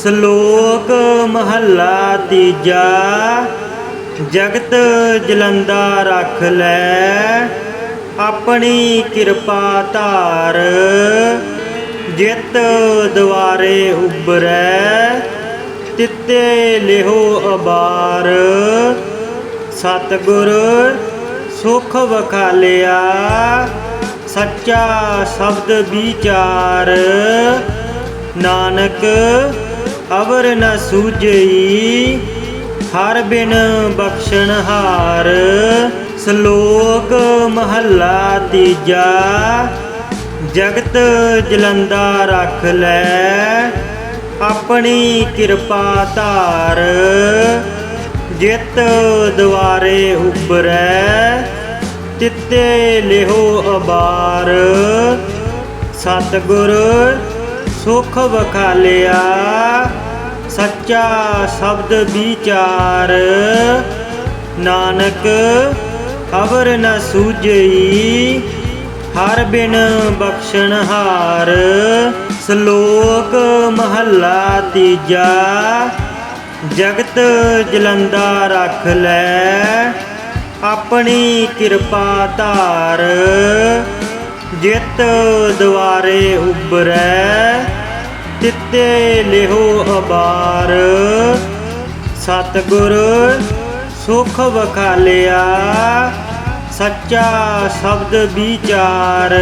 ਸ਼ਲੋਕ ਮਹੱਲਾ ਤੀਜਾ। ਜਗਤ ਜਲੰਦਾ ਰਖ ਲੈ, ਆਪਣੀ ਕਿਰਪਾ ਧਾਰ। ਜਿਤ ਦੁਆਰੇ ਉਬਰੈ, ਤਿੱਤੇ ਲਿਹੋ ਅਬਾਰ। ਸਤਿਗੁਰ ਸੁਖ ਵਖਾਲਿਆ, ਸੱਚਾ ਸ਼ਬਦ ਵਿਚਾਰ। ਨਾਨਕ ਅਵਰ ਨ ਸੂਝਈ, ਹਰ ਬਿਨ ਬਖਸ਼ਣਹਾਰ। ਸ਼ਲੋਕ ਮਹੱਲਾ ਤੀਜਾ। ਜਗਤ ਜਲੰਦਾ ਰਖ ਲੈ, ਆਪਣੀ ਕਿਰਪਾ ਧਾਰ। ਜਿਤ ਦੁਆਰੇ ਉਬਰੈ, ਤਿੱਤੇ ਲਿਹੋ ਅਬਾਰ। ਸਤਿਗੁਰ ਸੁਖ ਵਖਾਲਿਆ, ਸੱਚਾ ਸ਼ਬਦ ਵਿਚਾਰ। ਨਾਨਕ ਅਵਰ ਨ ਸੂਝਈ, ਹਰ ਬਿਨ ਬਖਸ਼ਣਹਾਰ। ਸ਼ਲੋਕ ਮਹੱਲਾ ਤੀਜਾ। ਜਗਤ ਜਲੰਦਾ ਰਖ ਲੈ, ਆਪਣੀ ਕਿਰਪਾ ਧਾਰ। ਜਿਤ ਦੁਆਰੇ ਉਬਰੈ, ਤਿੱਤੇ ਲਿਹੋ ਅਬਾਰ। ਸਤਿਗੁਰ ਸੁਖ ਵਖਾਲਿਆ, ਸੱਚਾ ਸ਼ਬਦ ਵਿਚਾਰ।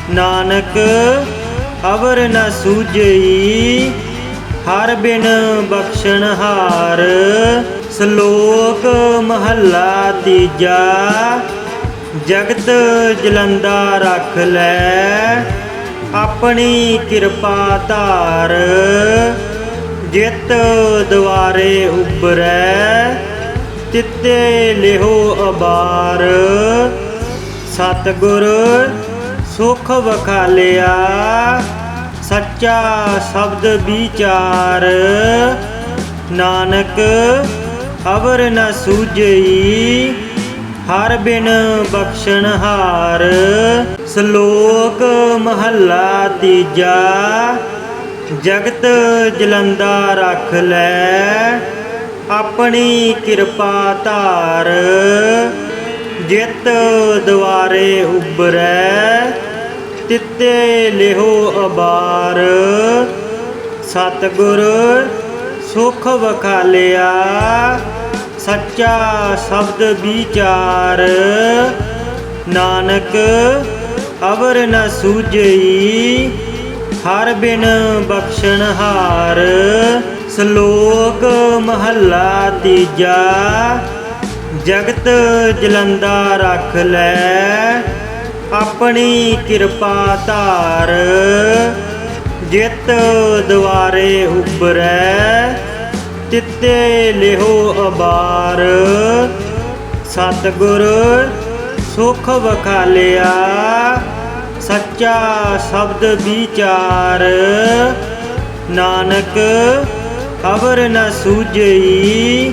ਨਾਨਕ ਅਵਰ ਨ ਸੂਝਈ, ਹਰ ਬਿਨ ਬਖਸ਼ਣਹਾਰ। ਸ਼ਲੋਕ ਮਹੱਲਾ ਤੀਜਾ। ਜਗਤ ਜਲੰਦਾ ਰਖ ਲੈ, ਆਪਣੀ ਕਿਰਪਾ ਧਾਰ। ਜਿਤ ਦੁਆਰੇ ਉਬਰੈ, ਤਿੱਤੇ ਲਿਹੋ ਅਬਾਰ। ਸਤਿਗੁਰ ਸੁਖ ਵਖਾਲਿਆ, ਸੱਚਾ ਸ਼ਬਦ ਵਿਚਾਰ। ਨਾਨਕ ਅਵਰ ਨ ਸੂਝਈ, ਹਰ ਬਿਨ ਬਖਸ਼ਣਹਾਰ। ਸ਼ਲੋਕ ਮਹੱਲਾ ਤੀਜਾ। ਜਗਤ ਜਲੰਦਾ ਰਖ ਲੈ, ਆਪਣੀ ਕਿਰਪਾ ਧਾਰ। ਜਿਤ ਦੁਆਰੇ ਉਬਰੈ, ਤਿੱਤੇ ਲਿਹੋ ਅਬਾਰ। ਸਤਿਗੁਰ ਸੁਖ ਵਖਾਲਿਆ, ਸੱਚਾ ਸ਼ਬਦ ਵਿਚਾਰ। ਨਾਨਕ ਅਵਰ ਨ ਸੂਝਈ, ਹਰ ਬਿਨ ਬਖਸ਼ਣਹਾਰ। ਸ਼ਲੋਕ ਮਹੱਲਾ ਤੀਜਾ। ਜਗਤ ਜਲੰਦਾ ਰਖ ਲੈ, ਆਪਣੀ ਕਿਰਪਾ ਧਾਰ। ਜਿਤ ਦੁਆਰੇ ਉਬਰੈ, ਤਿੱਤੇ ਲਿਹੋ ਅਬਾਰ। ਸਤਿਗੁਰ ਸੁਖ ਵਖਾਲਿਆ, ਸੱਚਾ ਸ਼ਬਦ ਵਿਚਾਰ। ਨਾਨਕ ਅਵਰ ਨ ਸੂਝਈ,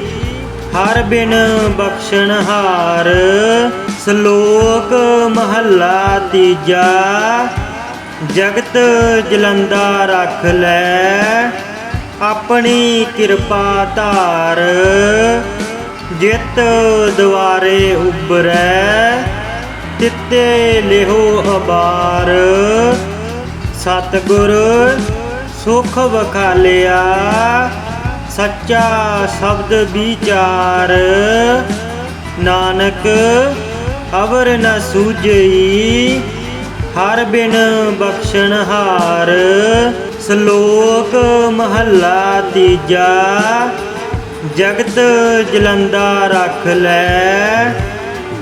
ਹਰ ਬਿਨ ਬਖਸ਼ਣਹਾਰ। ਸ਼ਲੋਕ ਮਹੱਲਾ ਤੀਜਾ। ਜਗਤ ਜਲੰਦਾ ਰਖ ਲੈ, ਆਪਣੀ ਕਿਰਪਾ ਧਾਰ। ਜਿਤ ਦੁਆਰੇ ਉਬਰੈ, ਤਿੱਤੇ ਲਿਹੋ ਅਬਾਰ। ਸਤਿਗੁਰ ਸੁਖ ਵਖਾਲਿਆ, ਸੱਚਾ ਸ਼ਬਦ ਵਿਚਾਰ। ਨਾਨਕ ਅਵਰ ਨ ਸੂਝਈ, ਹਰ ਬਿਨ ਬਖਸ਼ਣਹਾਰ। ਸ਼ਲੋਕ ਮਹੱਲਾ ਤੀਜਾ। ਜਗਤ ਜਲੰਦਾ ਰਖ ਲੈ,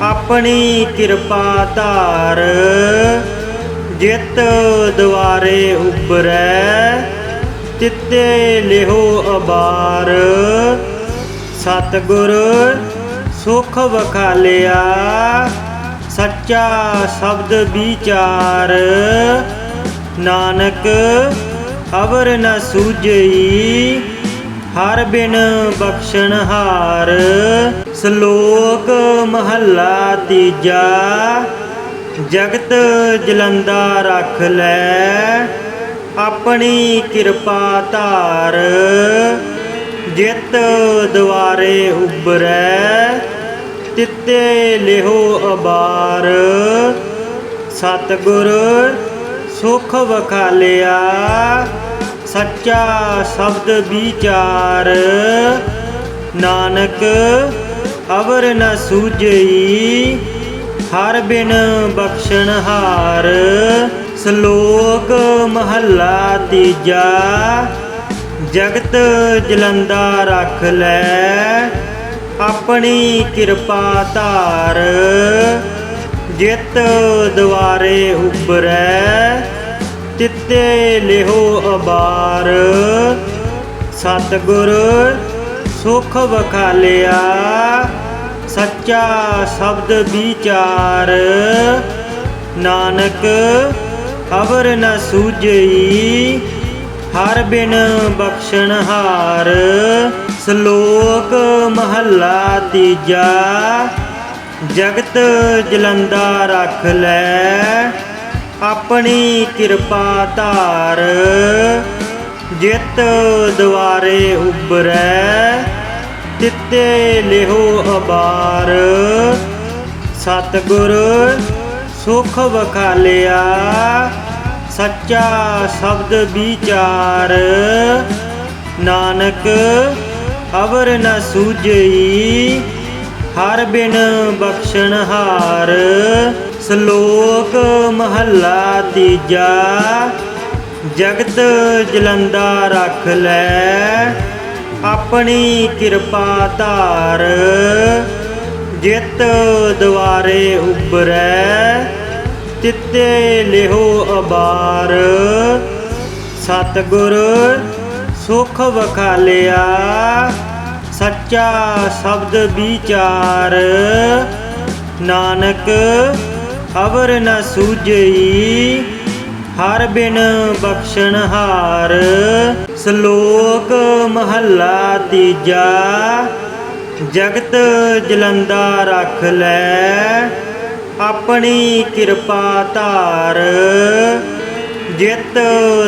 ਆਪਣੀ ਕਿਰਪਾ ਧਾਰ। ਜਿਤ ਦੁਆਰੇ ਉਬਰੈ, ਤਿੱਤੇ ਲਿਹੋ ਅਬਾਰ। ਸਤਿਗੁਰ ਸੁਖ ਵਖਾਲਿਆ, ਸੱਚਾ ਸ਼ਬਦ ਵਿਚਾਰ। ਨਾਨਕ ਅਵਰ ਨ ਸੂਝਈ, ਹਰ ਬਿਨ ਬਖਸ਼ਣਹਾਰ। ਸ਼ਲੋਕ ਮਹੱਲਾ ਤੀਜਾ। ਜਗਤ ਜਲੰਦਾ ਰਖ ਲੈ, ਆਪਣੀ ਕਿਰਪਾ ਧਾਰ। ਜਿਤ ਦੁਆਰੇ ਉਬਰੈ ਤਿੱਤੇ ਲਿਹੋ ਅਬਾਰ। ਸਤਿਗੁਰ ਸੁਖ ਵਖਾਲਿਆ ਸੱਚਾ ਸ਼ਬਦ ਵਿਚਾਰ। ਨਾਨਕ ਅਵਰ ਨ ਸੂਝਈ ਹਰ ਬਿਨ ਬਖਸ਼ਣਹਾਰ। ਸ਼ਲੋਕ ਮਹੱਲਾ ਤੀਜਾ। ਜਗਤ ਜਲੰਦਾ ਰੱਖ ਲੈ ਆਪਣੀ ਕਿਰਪਾ ਧਾਰ। ਜਿਤ ਦੁਆਰੇ ਉਬਰੈ ਤਿੱਤੇ ਲਿਹੋ ਅਬਾਰ। ਸਤਿਗੁਰ ਸੁਖ ਵਖਾਲਿਆ ਸੱਚਾ ਸ਼ਬਦ ਵਿਚਾਰ। ਨਾਨਕ ਅਵਰ ਨ ਸੂਝਈ ਹਰ ਬਿਨ ਬਖਸ਼ਣਹਾਰ। ਸ਼ਲੋਕ ਮਹੱਲਾ ਤੀਜਾ। ਜਗਤ ਜਲੰਦਾ ਰੱਖ ਲੈ ਆਪਣੀ ਕਿਰਪਾ ਧਾਰ। ਜਿਤ ਦੁਆਰੇ ਉਬਰੈ ਤਿੱਤੇ ਲਿਹੋ ਅਬਾਰ। ਸਤਿਗੁਰ ਸੁਖ ਵਖਾਲਿਆ ਸੱਚਾ ਸ਼ਬਦ ਵਿਚਾਰ। ਨਾਨਕ ਅਵਰ ਨ ਸੂਝਈ ਹਰ ਬਿਨ ਬਖਸ਼ਣਹਾਰ। ਸ਼ਲੋਕ ਮਹੱਲਾ ਤੀਜਾ। ਜਗਤ ਜਲੰਦਾ ਰੱਖ ਲੈ ਆਪਣੀ ਕਿਰਪਾ ਧਾਰ। ਜਿਤ ਦੁਆਰੇ ਉਬਰੈ ਤਿੱਤੇ ਲਿਹੋ ਅਬਾਰ। ਸਤਿਗੁਰ ਸੁਖ ਵਖਾਲਿਆ ਸੱਚਾ ਸ਼ਬਦ ਵਿਚਾਰ। ਨਾਨਕ ਅਵਰ ਨ ਸੂਝਈ ਹਰ ਬਿਨ ਬਖਸ਼ਣਹਾਰ। ਸ਼ਲੋਕ ਮਹੱਲਾ ਤੀਜਾ। ਜਗਤ ਜਲੰਦਾ ਰੱਖ ਲੈ ਆਪਣੀ ਕਿਰਪਾ ਧਾਰ। ਜਿਤ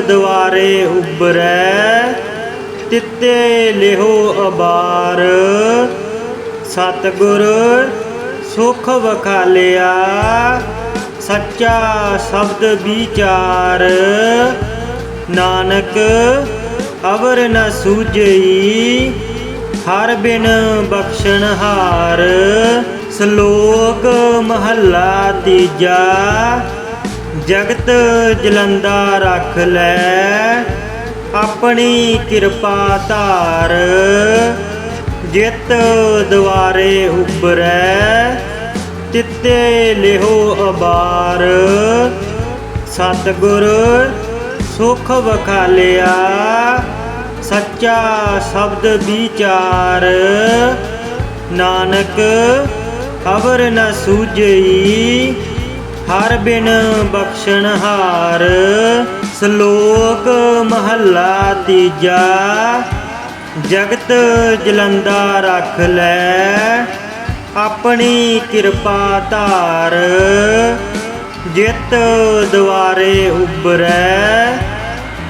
ਦੁਆਰੇ ਉਬਰੈ ਤਿੱਤੇ ਲਿਹੋ ਅਬਾਰ। ਸਤਿਗੁਰ ਸੁਖ ਵਖਾਲਿਆ ਸੱਚਾ ਸ਼ਬਦ ਵਿਚਾਰ। ਨਾਨਕ ਅਵਰ ਨ ਸੂਝਈ ਹਰ ਬਿਨ ਬਖਸ਼ਣਹਾਰ। ਸ਼ਲੋਕ ਮਹੱਲਾ ਤੀਜਾ। ਜਗਤ ਜਲੰਦਾ ਰੱਖ ਲੈ ਆਪਣੀ ਕਿਰਪਾ ਧਾਰ। ਜਿਤ ਦੁਆਰੇ ਉਬਰੈ ਤਿੱਤੇ ਲਿਹੋ ਅਬਾਰ। ਸਤਿਗੁਰ ਸੁਖ ਵਖਾਲਿਆ ਸੱਚਾ ਸ਼ਬਦ ਵਿਚਾਰ। ਨਾਨਕ ਅਵਰ ਨ ਸੂਝਈ ਹਰ ਬਿਨ ਬਖਸ਼ਣਹਾਰ। ਸ਼ਲੋਕ ਮਹੱਲਾ ਤੀਜਾ। ਜਗਤ ਜਲੰਦਾ ਰੱਖ ਲੈ ਆਪਣੀ ਕਿਰਪਾ ਧਾਰ। ਜਿਤ ਦੁਆਰੇ ਉਬਰੈ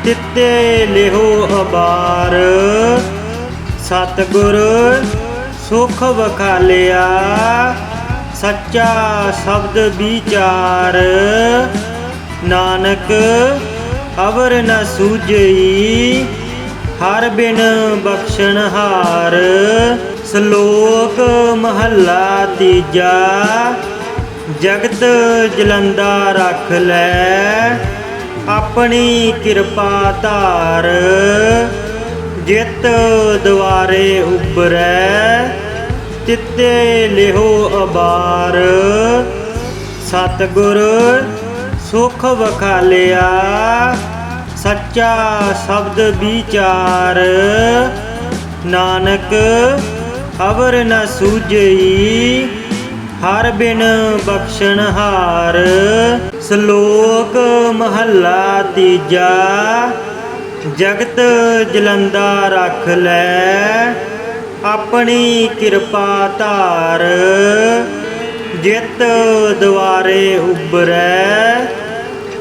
ਤਿੱਤੇ ਲਿਹੋ ਅਬਾਰ। ਸਤਿਗੁਰ ਸੁਖ ਵਖਾਲਿਆ ਸੱਚਾ ਸ਼ਬਦ ਵਿਚਾਰ। ਨਾਨਕ ਅਵਰ ਨ ਸੂਝਈ ਹਰ ਬਿਨ ਬਖਸ਼ਣਹਾਰ। ਸ਼ਲੋਕ ਮਹੱਲਾ ਤੀਜਾ। ਜਗਤ ਜਲੰਦਾ ਰੱਖ ਲੈ ਆਪਣੀ ਕਿਰਪਾ ਧਾਰ। ਜਿਤ ਦੁਆਰੇ ਉਬਰੈ ਤਿੱਤੇ ਲਿਹੋ ਅਬਾਰ। ਸਤਿਗੁਰ ਸੁਖ ਵਖਾਲਿਆ ਸੱਚਾ ਸ਼ਬਦ ਵਿਚਾਰ। ਨਾਨਕ ਅਵਰ ਨ ਸੂਝਈ ਹਰ ਬਿਨ ਬਖਸ਼ਣਹਾਰ। ਸ਼ਲੋਕ ਮਹੱਲਾ ਤੀਜਾ। ਜਗਤ ਜਲੰਦਾ ਰੱਖ ਲੈ ਆਪਣੀ ਕਿਰਪਾ ਧਾਰ। ਜਿਤ ਦੁਆਰੇ ਉਬਰੈ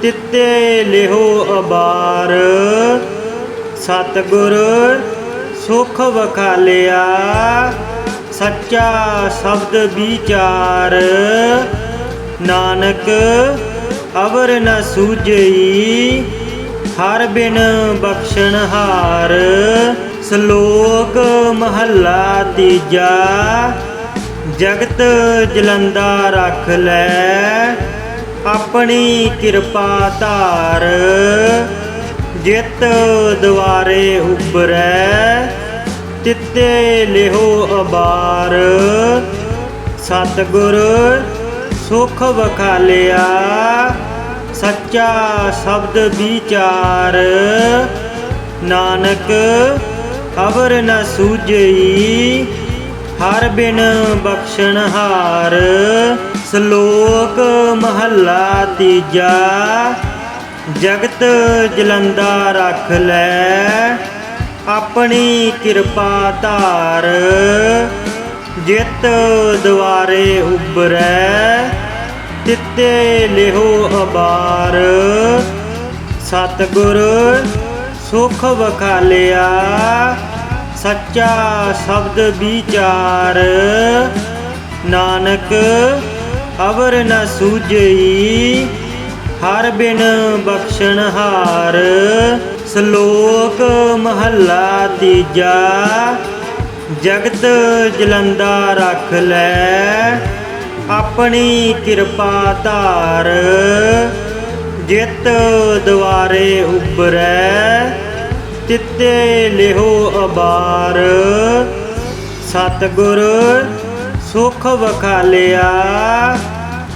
ਤਿੱਤੇ ਲਿਹੋ ਅਬਾਰ। ਸਤਿਗੁਰ ਸੁਖ ਵਖਾਲਿਆ ਸੱਚਾ ਸ਼ਬਦ ਵਿਚਾਰ। ਨਾਨਕ ਅਵਰ ਨ ਸੂਝਈ ਹਰ ਬਿਨ ਬਖਸ਼ਣਹਾਰ। ਸ਼ਲੋਕ ਮਹੱਲਾ ਤੀਜਾ। ਜਗਤ ਜਲੰਦਾ ਰਖ ਲੈ ਆਪਣੀ ਕਿਰਪਾ ਧਾਰ। ਜਿਤ ਦੁਆਰੇ ਉਬਰੈ ਤਿੱਤੇ ਲਿਹੋ ਅਬਾਰ। ਸਤਿਗੁਰ ਸੁਖ ਵਖਾਲਿਆ ਸੱਚਾ ਸ਼ਬਦ ਵਿਚਾਰ। ਨਾਨਕ ਅਵਰ ਨ ਸੂਝਈ ਹਰ ਬਿਨ ਬਖਸ਼ਣਹਾਰ। ਸ਼ਲੋਕ ਮਹੱਲਾ ਤੀਜਾ। ਜਗਤ ਜਲੰਦਾ ਰਖ ਲੈ ਆਪਣੀ ਕਿਰਪਾ ਧਾਰ। ਜਿਤ ਦੁਆਰੇ ਉਬਰੈ ਤਿੱਤੇ ਲਿਹੋ ਅਬਾਰ। ਸਤਿਗੁਰ ਸੁਖ ਵਖਾਲਿਆ ਸੱਚਾ ਸ਼ਬਦ ਵਿਚਾਰ। ਨਾਨਕ ਅਵਰ ਨ ਸੂਝਈ ਹਰ ਬਿਨ ਬਖਸ਼ਣਹਾਰ। ਸ਼ਲੋਕ ਮਹੱਲਾ ਤੀਜਾ। ਜਗਤ ਜਲੰਦਾ ਰਖ ਲੈ ਆਪਣੀ ਕਿਰਪਾ ਧਾਰ। ਜਿਤ ਦੁਆਰੇ ਉਬਰੈ ਤਿੱਤੇ ਲਿਹੋ ਅਬਾਰ। ਸਤਿਗੁਰ ਸੁਖ ਵਖਾਲਿਆ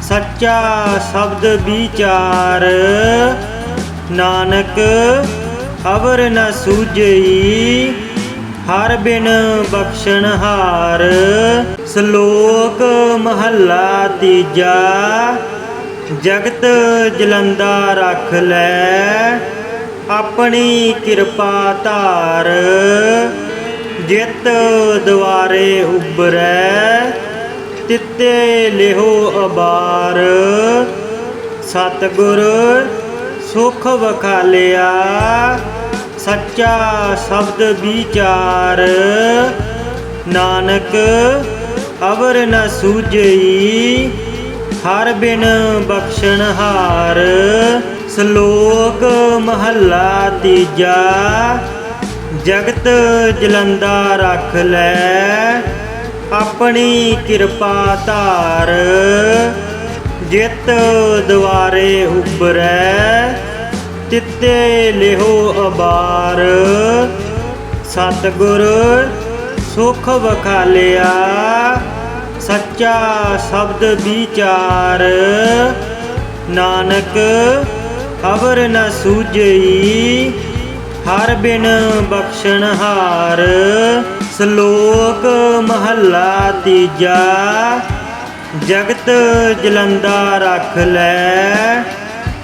ਸੱਚਾ ਸ਼ਬਦ ਵਿਚਾਰ। ਨਾਨਕ ਅਵਰ ਨ ਸੂਝਈ ਹਰ ਬਿਨ ਬਖਸ਼ਣਹਾਰ। ਸ਼ਲੋਕ ਮਹੱਲਾ ਤੀਜਾ। ਜਗਤ ਜਲੰਦਾ ਰਖ ਲੈ ਆਪਣੀ ਕਿਰਪਾ ਧਾਰ। ਜਿਤ ਦੁਆਰੇ ਉਬਰੈ ਤਿੱਤੇ ਲਿਹੋ ਅਬਾਰ। ਸਤਿਗੁਰ ਸੁਖ ਵਖਾਲਿਆ ਸੱਚਾ ਸ਼ਬਦ ਵਿਚਾਰ। ਨਾਨਕ ਅਵਰ ਨ ਸੂਝਈ ਹਰ ਬਿਨ ਬਖਸ਼ਣਹਾਰ। ਸ਼ਲੋਕ ਮਹੱਲਾ ਤੀਜਾ। ਜਗਤ ਜਲੰਦਾ ਰਖ ਲੈ ਆਪਣੀ ਕਿਰਪਾ ਧਾਰ। ਜਿਤ ਦੁਆਰੇ ਉਬਰੈ ਤਿੱਤੇ ਲਿਹੋ ਅਬਾਰ। ਸਤਿਗੁਰ ਸੁਖ ਵਖਾਲਿਆ ਸੱਚਾ ਸ਼ਬਦ ਵਿਚਾਰ। ਨਾਨਕ ਅਵਰ ਨ ਸੂਝਈ ਹਰ ਬਿਨ ਬਖਸ਼ਣਹਾਰ। ਸ਼ਲੋਕ ਮਹੱਲਾ ਤੀਜਾ। ਜਗਤ ਜਲੰਦਾ ਰਖ ਲੈ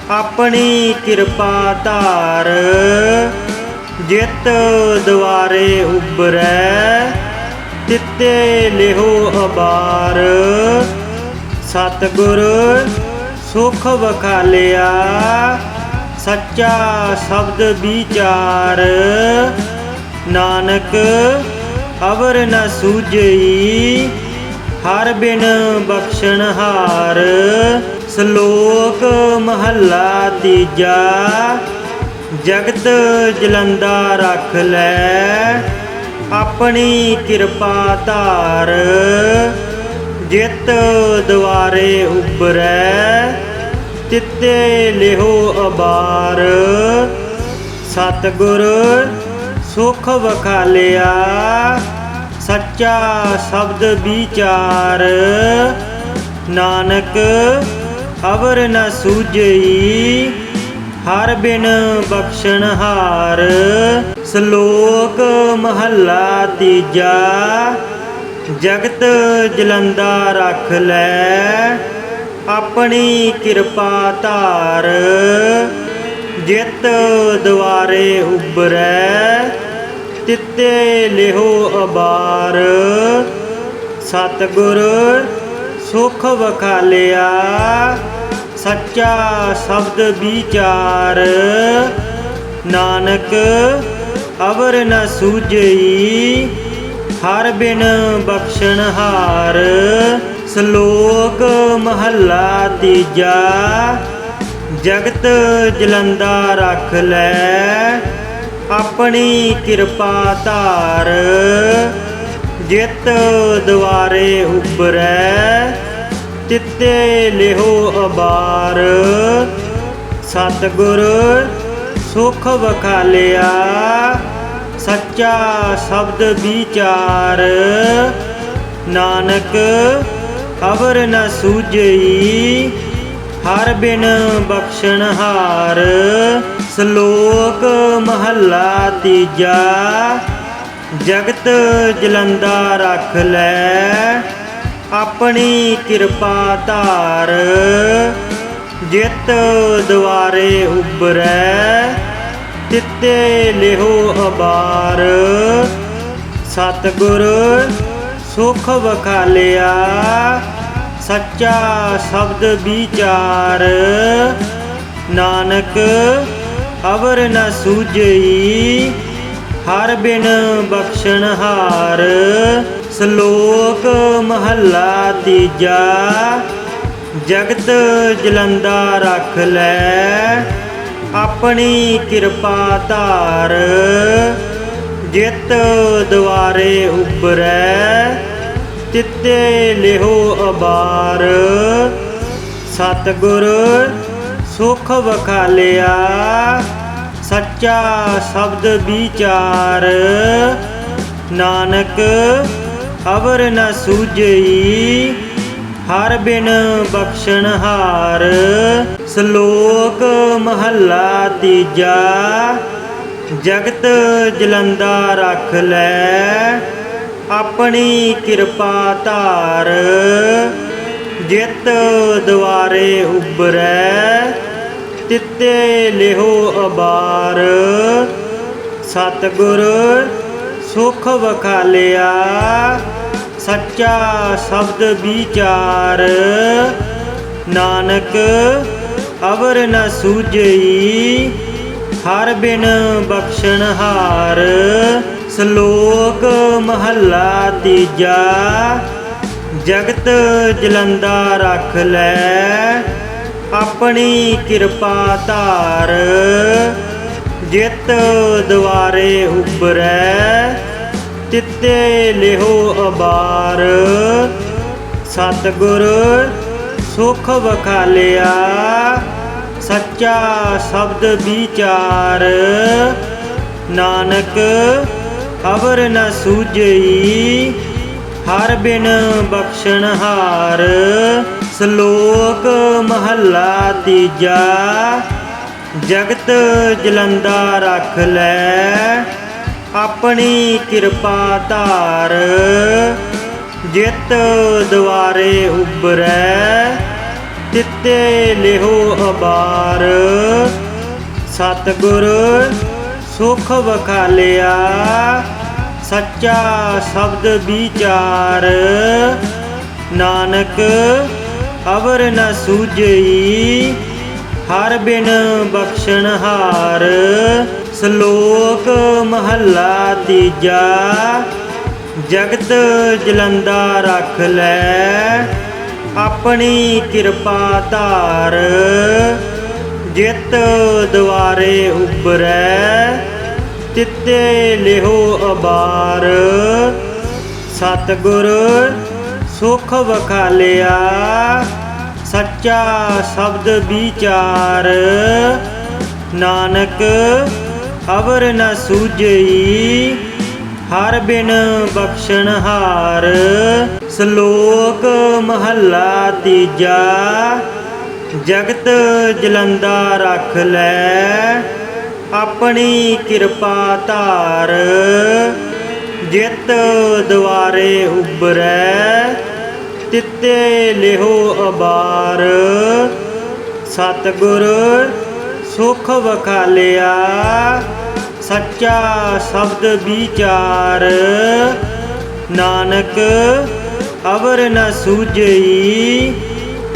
ਆਪਣੀ ਕਿਰਪਾ ਧਾਰ। ਜਿਤ ਦੁਆਰੇ ਉਬਰੈ ਤਿੱਤੇ ਲਿਹੋ ਅਬਾਰ। ਸਤਿਗੁਰ ਸੁਖ ਵਖਾਲਿਆ ਸੱਚਾ ਸ਼ਬਦ ਵਿਚਾਰ। ਨਾਨਕ ਅਵਰ ਨ ਸੂਝਈ ਹਰ ਬਿਨ ਬਖਸ਼ਣਹਾਰ। ਸ਼ਲੋਕ ਮਹੱਲਾ ਤੀਜਾ। ਜਗਤ ਜਲੰਦਾ ਰਖ ਲੈ ਆਪਣੀ ਕਿਰਪਾ ਧਾਰ। ਜਿਤ ਦੁਆਰੇ ਉਬਰੈ ਤਿੱਤੇ ਲਿਹੋ ਅਬਾਰ। ਸਤਿਗੁਰ ਸੁਖ ਵਖਾਲਿਆ ਸੱਚਾ ਸ਼ਬਦ ਵਿਚਾਰ। ਨਾਨਕ ਅਵਰ ਨ ਸੂਝਈ ਹਰ ਬਿਨ ਬਖਸ਼ਣਹਾਰ। ਸ਼ਲੋਕ ਮਹੱਲਾ ਤੀਜਾ। ਜਗਤ ਜਲੰਦਾ ਰਖ ਲੈ ਆਪਣੀ ਕਿਰਪਾ ਧਾਰ। ਜਿਤ ਦੁਆਰੇ ਉਬਰੈ ਤਿੱਤੇ ਲਿਹੋ ਅਬਾਰ। ਸਤਿਗੁਰ ਸੁਖ ਵਖਾਲਿਆ ਸੱਚਾ ਸ਼ਬਦ ਵਿਚਾਰ। ਨਾਨਕ ਅਵਰ ਨ ਸੂਝਈ ਹਰ ਬਿਨ ਬਖਸ਼ਣਹਾਰ। ਸ਼ਲੋਕ ਮਹੱਲਾ ਤੀਜਾ। ਜਗਤ ਜਲੰਦਾ ਰੱਖ ਲੈ ਆਪਣੀ ਕਿਰਪਾ ਧਾਰ। ਜਿਤ ਦੁਆਰੇ ਉਬਰੈ ਤਿੱਤੇ ਲਿਹੋ ਅਬਾਰ। ਸਤਿਗੁਰ ਸੁਖ ਵਖਾਲਿਆ ਸੱਚਾ ਸ਼ਬਦ ਵਿਚਾਰ। ਨਾਨਕ ਅਵਰ ਨ ਸੂਝਈ ਹਰ ਬਿਨ ਬਖਸ਼ਣਹਾਰ। ਸ਼ਲੋਕ ਮਹੱਲਾ ਤੀਜਾ। ਜਗਤ ਜਲੰਦਾ ਰੱਖ ਲੈ ਆਪਣੀ ਕਿਰਪਾ ਧਾਰ। ਜਿਤ ਦੁਆਰੇ ਉਬਰੈ ਤਿੱਤੇ ਲਿਹੋ ਅਬਾਰ। ਸਤਿਗੁਰ ਸੁਖ ਵਖਾਲਿਆ ਸੱਚਾ ਸ਼ਬਦ ਵਿਚਾਰ। ਨਾਨਕ ਅਵਰ ਨ ਸੂਝਈ ਹਰ ਬਿਨ ਬਖਸ਼ਣਹਾਰ। ਸ਼ਲੋਕ ਮਹੱਲਾ ਤੀਜਾ। ਜਗਤ ਜਲੰਦਾ ਰੱਖ ਲੈ ਆਪਣੀ ਕਿਰਪਾ ਧਾਰ। ਜਿਤ ਦੁਆਰੇ ਉਬਰੈ ਤਿੱਤੇ ਲਿਹੋ ਅਬਾਰ। ਸਤਿਗੁਰ ਸੁਖ ਵਖਾਲਿਆ ਸੱਚਾ ਸ਼ਬਦ ਵਿਚਾਰ। ਨਾਨਕ ਅਵਰ ਨ ਸੂਝਈ ਹਰ ਬਿਨ ਬਖਸ਼ਣਹਾਰ। ਸ਼ਲੋਕ ਮਹੱਲਾ ਤੀਜਾ। ਜਗਤ ਜਲੰਦਾ ਰੱਖ ਲੈ ਆਪਣੀ ਕਿਰਪਾ ਧਾਰ। ਜਿਤ ਦੁਆਰੇ ਉਬਰੈ ਤਿੱਤੇ ਲਿਹੋ ਅਬਾਰ। ਸਤਿਗੁਰ ਸੁਖ ਵਖਾਲਿਆ ਸੱਚਾ ਸ਼ਬਦ ਵਿਚਾਰ। ਨਾਨਕ ਅਵਰ ਨ ਸੂਝਈ ਹਰ ਬਿਨ ਬਖਸ਼ਣਹਾਰ। ਸ਼ਲੋਕ ਮਹੱਲਾ ਤੀਜਾ। ਜਗਤ ਜਲੰਦਾ ਰੱਖ ਲੈ ਆਪਣੀ ਕਿਰਪਾ ਧਾਰ। ਜਿਤ ਦੁਆਰੇ ਉਬਰੈ ਤਿੱਤੇ ਲਿਹੋ ਅਬਾਰ। ਸਤਿਗੁਰ ਸੁਖ ਵਖਾਲਿਆ ਸੱਚਾ ਸ਼ਬਦ ਵਿਚਾਰ। ਨਾਨਕ ਅਵਰ ਨ ਸੂਝਈ ਹਰ ਬਿਨ ਬਖਸ਼ਣਹਾਰ। ਸ਼ਲੋਕ ਮਹੱਲਾ ਤੀਜਾ। ਜਗਤ ਜਲੰਦਾ ਰੱਖ ਲੈ ਆਪਣੀ ਕਿਰਪਾ ਧਾਰ। ਜਿਤ ਦੁਆਰੇ ਉਬਰੈ ਤਿੱਤੇ ਲਿਹੋ ਅਬਾਰ। ਸਤਿਗੁਰ ਸੁਖ ਵਖਾਲਿਆ ਸੱਚਾ ਸ਼ਬਦ ਵਿਚਾਰ। ਨਾਨਕ ਅਵਰ ਨ ਸੂਝਈ ਹਰ ਬਿਨ ਬਖਸ਼ਣਹਾਰ। ਸ਼ਲੋਕ ਮਹੱਲਾ ਤੀਜਾ। ਜਗਤ ਜਲੰਦਾ ਰੱਖ ਲੈ ਆਪਣੀ ਕਿਰਪਾ ਧਾਰ। ਜਿਤ ਦੁਆਰੇ ਉਬਰੈ ਤਿੱਤੇ ਲਿਹੋ ਅਬਾਰ। ਸਤਿਗੁਰ ਸੁਖ ਵਖਾਲਿਆ ਸੱਚਾ ਸ਼ਬਦ ਵਿਚਾਰ। ਨਾਨਕ ਅਵਰ ਨ ਸੂਝਈ ਹਰ ਬਿਨ ਬਖਸ਼ਣਹਾਰ। ਸ਼ਲੋਕ ਮਹੱਲਾ ਤੀਜਾ। ਜਗਤ ਜਲੰਦਾ ਰੱਖ ਲੈ ਆਪਣੀ ਕਿਰਪਾ ਧਾਰ। ਜਿਤ ਦੁਆਰੇ ਉਬਰੈ ਤਿੱਤੇ ਲਿਹੋ ਅਬਾਰ। ਸਤਿਗੁਰ ਸੁਖ ਵਖਾਲਿਆ ਸੱਚਾ ਸ਼ਬਦ ਵਿਚਾਰ। ਨਾਨਕ ਅਵਰ ਨ ਸੂਝਈ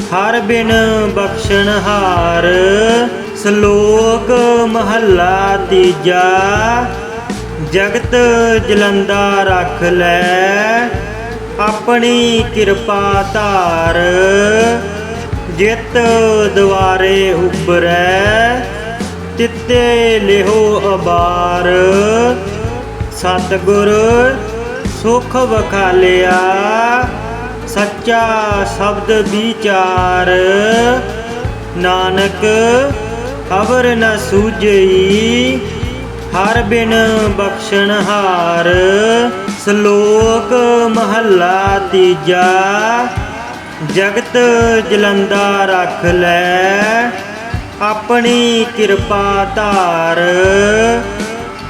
ਹਰ ਬਿਨ ਬਖਸ਼ਣਹਾਰ। ਸ਼ਲੋਕ ਮਹੱਲਾ ਤੀਜਾ। ਜਗਤ ਜਲੰਦਾ ਰੱਖ ਲੈ ਆਪਣੀ ਕਿਰਪਾ ਧਾਰ। ਜਿਤ ਦੁਆਰੇ ਉਬਰੈ ਤਿੱਤੇ ਲਿਹੋ ਅਬਾਰ। ਸਤਿਗੁਰ ਸੁਖ ਵਖਾਲਿਆ ਸੱਚਾ ਸ਼ਬਦ ਵਿਚਾਰ। ਨਾਨਕ ਅਵਰ ਨ ਸੂਝਈ ਹਰ ਬਿਨ ਬਖਸ਼ਣਹਾਰ। ਸ਼ਲੋਕ ਮਹੱਲਾ ਤੀਜਾ। ਜਗਤ ਜਲੰਦਾ ਰੱਖ ਲੈ ਆਪਣੀ ਕਿਰਪਾ ਧਾਰ।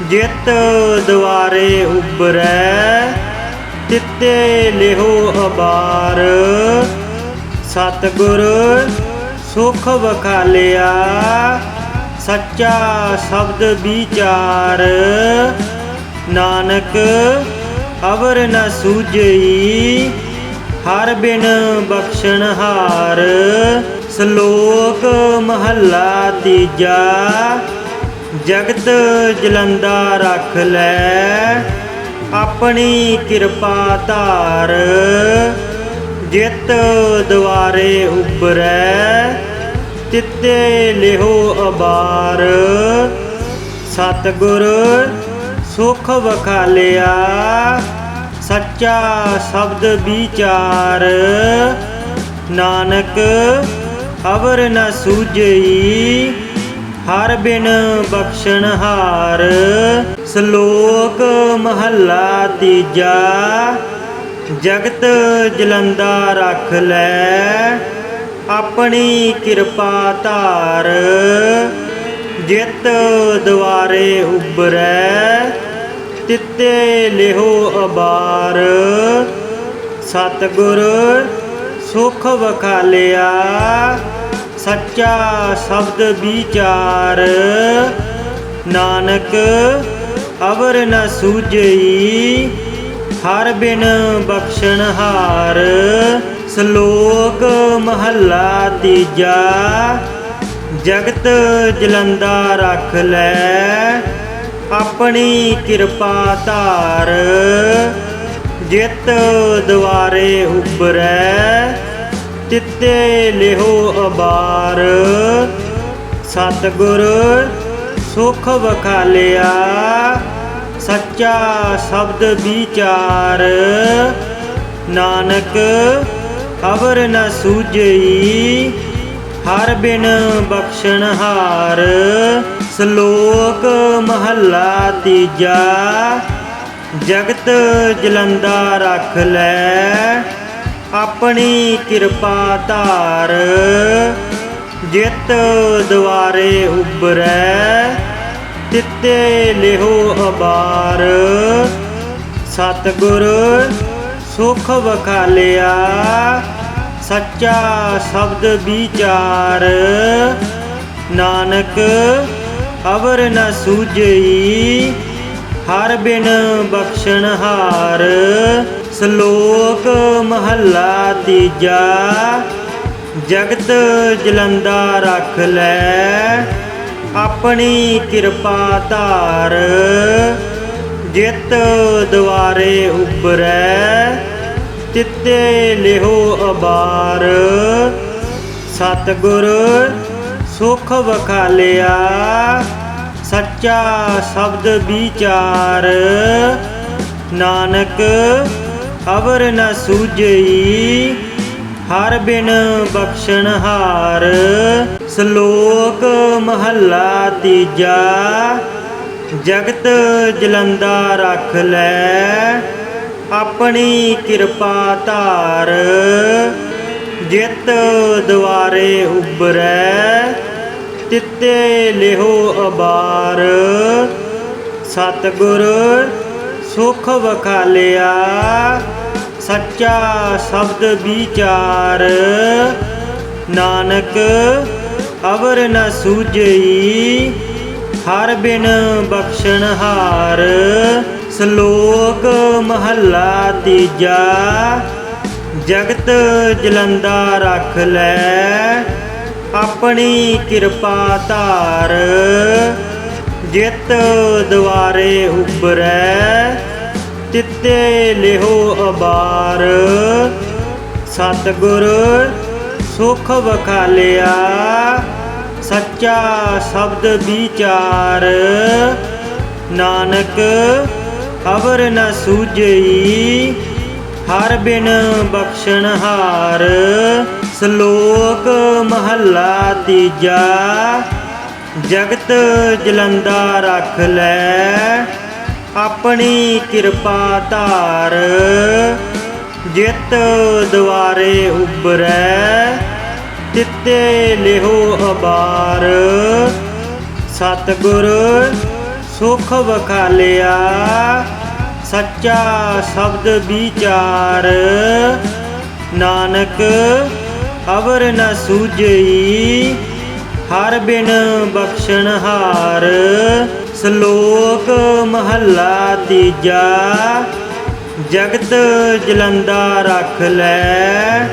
ਜਿਤ ਦੁਆਰੇ ਉਬਰੈ ਤਿੱਤੇ ਲਿਹੋ ਅਬਾਰ। ਸਤਿਗੁਰ ਸੁਖ ਵਖਾਲਿਆ ਸੱਚਾ ਸ਼ਬਦ ਵਿਚਾਰ। ਨਾਨਕ ਅਵਰ ਨ ਸੂਝਈ ਹਰ ਬਿਨ ਬਖਸ਼ਣਹਾਰ। ਸ਼ਲੋਕ ਮਹੱਲਾ ਤੀਜਾ। ਜਗਤ ਜਲੰਦਾ ਰੱਖ ਲੈ ਆਪਣੀ ਕਿਰਪਾ ਧਾਰ। ਜਿਤ ਦੁਆਰੇ ਉਬਰੈ ਤਿੱਤੇ ਲਿਹੋ ਅਬਾਰ। ਸਤਿਗੁਰ ਸੁਖ ਵਖਾਲਿਆ ਸੱਚਾ ਸ਼ਬਦ ਵਿਚਾਰ। ਨਾਨਕ ਅਵਰ ਨ ਸੂਝਈ ਹਰ ਬਿਨ ਬਖਸ਼ਣਹਾਰ। ਸ਼ਲੋਕ ਮਹੱਲਾ ਤੀਜਾ। ਜਗਤ ਜਲੰਦਾ ਰੱਖ ਲੈ ਆਪਣੀ ਕਿਰਪਾ ਧਾਰ। ਜਿਤ ਦੁਆਰੇ ਉਬਰੈ ਤਿੱਤੇ ਲਿਹੋ ਅਬਾਰ। ਸਤਿਗੁਰ ਸੁਖ ਵਖਾਲਿਆ ਸੱਚਾ ਸ਼ਬਦ ਵਿਚਾਰ। ਨਾਨਕ ਅਵਰ ਨ ਸੂਝਈ ਹਰ ਬਿਨ ਬਖਸ਼ਣਹਾਰ। ਸ਼ਲੋਕ ਮਹੱਲਾ ਤੀਜਾ। ਜਗਤ ਜਲੰਦਾ ਰੱਖ ਲੈ ਆਪਣੀ ਕਿਰਪਾ ਧਾਰ। ਜਿਤ ਦੁਆਰੇ ਉਬਰੈ ਤਿੱਤੇ ਲਿਹੋ ਅਬਾਰ। ਸਤਿਗੁਰ ਸੁਖ ਵਖਾਲਿਆ ਸੱਚਾ ਸ਼ਬਦ ਵਿਚਾਰ। ਨਾਨਕ ਅਵਰ ਨ ਸੂਝਈ ਹਰ ਬਿਨ ਬਖਸ਼ਣਹਾਰ। ਸ਼ਲੋਕ ਮਹੱਲਾ ਤੀਜਾ। ਜਗਤ ਜਲੰਦਾ ਰੱਖ ਲੈ ਆਪਣੀ ਕਿਰਪਾ ਧਾਰ। ਜਿਤ ਦੁਆਰੇ ਉਬਰੈ ਤਿੱਤੇ ਲਿਹੋ ਅਬਾਰ। ਸਤਿਗੁਰ ਸੁਖ ਵਖਾਲਿਆ ਸੱਚਾ ਸ਼ਬਦ ਵਿਚਾਰ। ਨਾਨਕ ਅਵਰ ਨ ਸੂਝਈ ਹਰ ਬਿਨ ਬਖਸ਼ਣਹਾਰ। ਸ਼ਲੋਕ ਮਹੱਲਾ ਤੀਜਾ। ਜਗਤ ਜਲੰਦਾ ਰੱਖ ਲੈ ਆਪਣੀ ਕਿਰਪਾ ਧਾਰ। ਜਿਤ ਦੁਆਰੇ ਉਬਰੈ ਤਿੱਤੇ ਲਿਹੋ ਅਬਾਰ। ਸਤਿਗੁਰ ਸੁਖ ਵਖਾਲਿਆ ਸੱਚਾ ਸ਼ਬਦ ਵਿਚਾਰ। ਨਾਨਕ ਅਵਰ ਨ ਸੂਝਈ ਹਰ ਬਿਨ ਬਖਸ਼ਣਹਾਰ। ਸ਼ਲੋਕ ਮਹੱਲਾ ਤੀਜਾ। ਜਗਤ ਜਲੰਦਾ ਰੱਖ ਲੈ ਆਪਣੀ ਕਿਰਪਾ ਧਾਰ। ਜਿਤ ਦੁਆਰੇ ਉਬਰੈ ਤਿੱਤੇ ਲਿਹੋ ਅਬਾਰ। ਸਤਿਗੁਰ ਸੁਖ ਵਖਾਲਿਆ ਸੱਚਾ ਸ਼ਬਦ ਵਿਚਾਰ। ਨਾਨਕ ਅਵਰ ਨ ਸੂਝਈ ਹਰ ਬਿਨ ਬਖਸ਼ਣਹਾਰ। ਸ਼ਲੋਕ ਮਹੱਲਾ ਤੀਜਾ। ਜਗਤ ਜਲੰਦਾ ਰੱਖ ਲੈ ਆਪਣੀ ਕਿਰਪਾ ਧਾਰ। ਜਿਤ ਦੁਆਰੇ ਉਬਰੈ ਤਿੱਤੇ ਲਿਹੋ ਅਬਾਰ। ਸਤਿਗੁਰ ਸੁਖ ਵਖਾਲਿਆ ਸੱਚਾ ਸ਼ਬਦ ਵਿਚਾਰ। ਨਾਨਕ ਅਵਰ ਨ ਸੂਝਈ ਹਰ ਬਿਨ ਬਖਸ਼ਣਹਾਰ। ਸ਼ਲੋਕ ਮਹੱਲਾ ਤੀਜਾ। ਜਗਤ ਜਲੰਦਾ ਰੱਖ ਲੈ ਆਪਣੀ ਕਿਰਪਾ ਧਾਰ। ਜਿਤ ਦੁਆਰੇ ਉਬਰੈ ਤਿੱਤੇ ਲਿਹੋ ਅਬਾਰ। ਸਤਿਗੁਰ ਸੁਖ ਵਖਾਲਿਆ ਸੱਚਾ ਸ਼ਬਦ ਵਿਚਾਰ। ਨਾਨਕ ਅਵਰ ਨ ਸੂਝਈ ਹਰ ਬਿਨ ਬਖਸ਼ਣਹਾਰ। ਸ਼ਲੋਕ ਮਹੱਲਾ ਤੀਜਾ। ਜਗਤ ਜਲੰਦਾ ਰੱਖ ਲੈ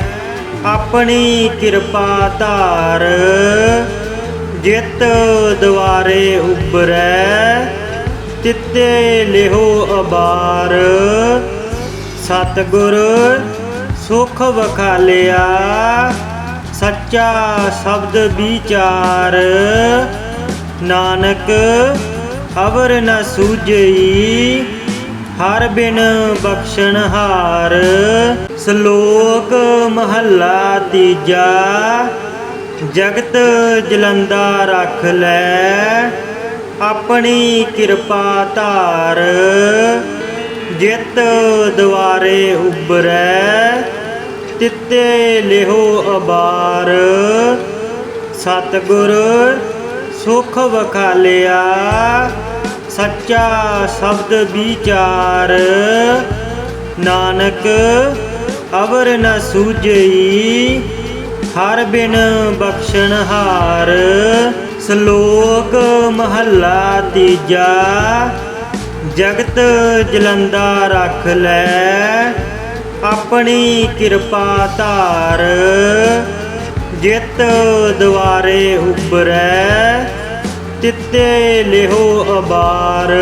ਆਪਣੀ ਕਿਰਪਾ ਧਾਰ। ਜਿਤ ਦੁਆਰੇ ਉਬਰੈ ਤਿੱਤੇ ਲਿਹੋ ਅਬਾਰ। ਸਤਿਗੁਰ ਸੁਖ ਵਖਾਲਿਆ ਸੱਚਾ ਸ਼ਬਦ ਵਿਚਾਰ। ਨਾਨਕ ਅਵਰ ਨ ਸੂਝਈ ਹਰ ਬਿਨ ਬਖਸ਼ਣਹਾਰ। ਸ਼ਲੋਕ ਮਹੱਲਾ ਤੀਜਾ। ਜਗਤ ਜਲੰਦਾ ਰੱਖ ਲੈ ਆਪਣੀ ਕਿਰਪਾ ਧਾਰ। ਜਿਤ ਦੁਆਰੇ ਉਬਰੈ ਤਿੱਤੇ ਲਿਹੋ ਅਬਾਰ। ਸਤਿਗੁਰ ਸੁਖ ਵਖਾਲਿਆ ਸੱਚਾ ਸ਼ਬਦ ਵਿਚਾਰ। ਨਾਨਕ ਅਵਰ ਨ ਸੂਝਈ ਹਰ ਬਿਨ ਬਖਸ਼ਣਹਾਰ। ਸ਼ਲੋਕ ਮਹੱਲਾ ਤੀਜਾ। ਜਗਤ ਜਲੰਦਾ ਰੱਖ ਲੈ ਆਪਣੀ ਕਿਰਪਾ ਧਾਰ। ਜਿਤ ਦੁਆਰੇ ਉਬਰੈ ਤਿੱਤੇ ਲਿਹੋ ਅਬਾਰ।